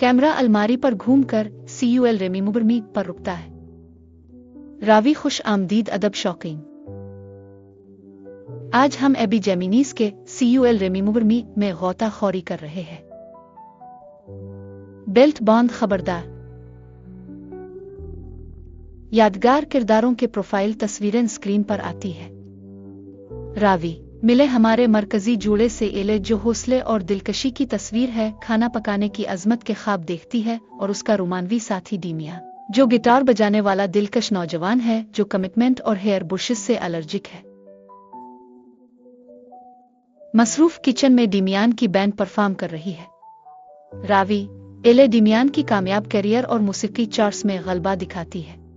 Camera अलमारी पर घूमकर CUL रिमूवर मी पर रुकता है। रावी खुश आमदीद अदब शौकीन। आज हम एबी जेमिनीज के CUL रिमूवर मी में गौताखोरी कर रहे हैं। बेल्ट बांध खबरदार। यादगार किरदारों के प्रोफाइल तस्वीरें स्क्रीन पर आती है। रावी मिले हमारे मरकजी जोड़े से एले जो हौसले और दिलकशी की तस्वीर है, खाना पकाने की अजमत के ख्वाब देखती है, और उसका रोमानवी साथी डीमिया जो गिटार बजाने वाला दिलकश नौजवान है जो कमिटमेंट और हेयर बुशेस से एलर्जिक है। मसरूफ किचन में डीमियान की बैंड परफॉर्म कर रही है। रावी एले डीमियान की कामयाब करियर और मूसीकी चार्ट्स में गलबा दिखाती है।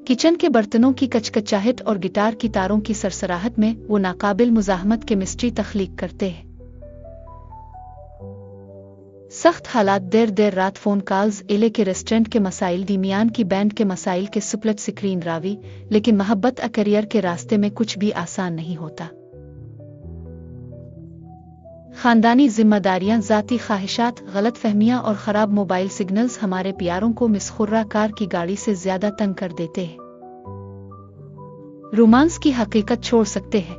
किचन के बर्तनों की कचकचाहट और गिटार की तारों की सरसराहट में वो नाकाबिल मुजाहमत केमिस्ट्री तख्लीक करते हैं। सख्त हालात, देर देर रात फोन कॉल्स, एले के रेस्टोरेंट के मसाइल, डीमियान की बैंड के मसाइल के सुपलट स्क्रीन। रावी लेकिन मोहब्बत करियर के रास्ते में कुछ भी आसान नहीं होता। खानदानी जिम्मेदारियां, जाती ख्वाहिशात, गलत फहमियां और खराब मोबाइल सिग्नल्स हमारे प्यारों को मिसखुर्रा कार की गाड़ी से ज्यादा तंग कर देते हैं। रोमांस की हकीकत छोड़ सकते हैं।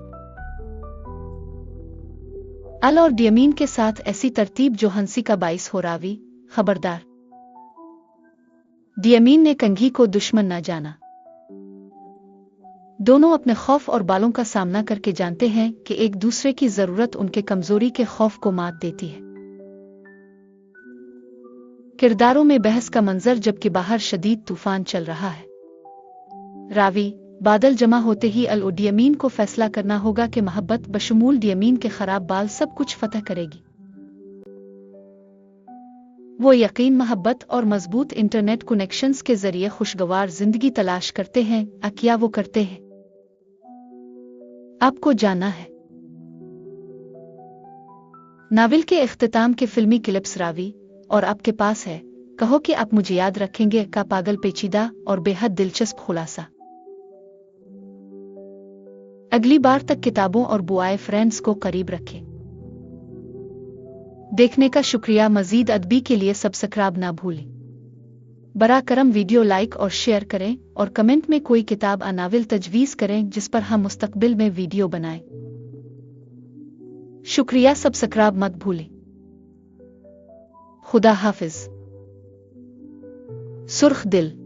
अल और डियमीन के साथ ऐसी तरतीब जो हंसी का बाइस हो। रावी खबरदार। डियमीन ने कंघी को दुश्मन न जाना। दोनों अपने खौफ और बालों का सामना करके जानते हैं कि एक दूसरे की जरूरत उनके कमजोरी के खौफ को मात देती है। किरदारों में बहस का मंजर जबकि बाहर शदीद तूफान चल रहा है। रावी बादल जमा होते ही अल डियमीन को फैसला करना होगा कि मोहब्बत बशमूल डियमीन के खराब बाल सब कुछ फतह करेगी। वो यकीन, मोहब्बत और मजबूत इंटरनेट कनेक्शंस के जरिए खुशगवार जिंदगी तलाश करते हैं। क्या वो करते हैं? आपको जानना है। नावल के इख्तिताम के फिल्मी क्लिप्स। रावी और आपके पास है, कहो कि आप मुझे याद रखेंगे का पागल, पेचीदा और बेहद दिलचस्प खुलासा। अगली बार तक किताबों और बुआए फ्रेंड्स को करीब रखें। देखने का शुक्रिया। मजीद अदबी के लिए सब्सक्राइब ना भूलें। बरा करम वीडियो लाइक और शेयर करें और कमेंट में कोई किताब या नावल तजवीज़ करें जिस पर हम मुस्तकबिल में वीडियो बनाएं। शुक्रिया। सब्सक्राइब मत भूलें। खुदा हाफिज। सुर्ख दिल।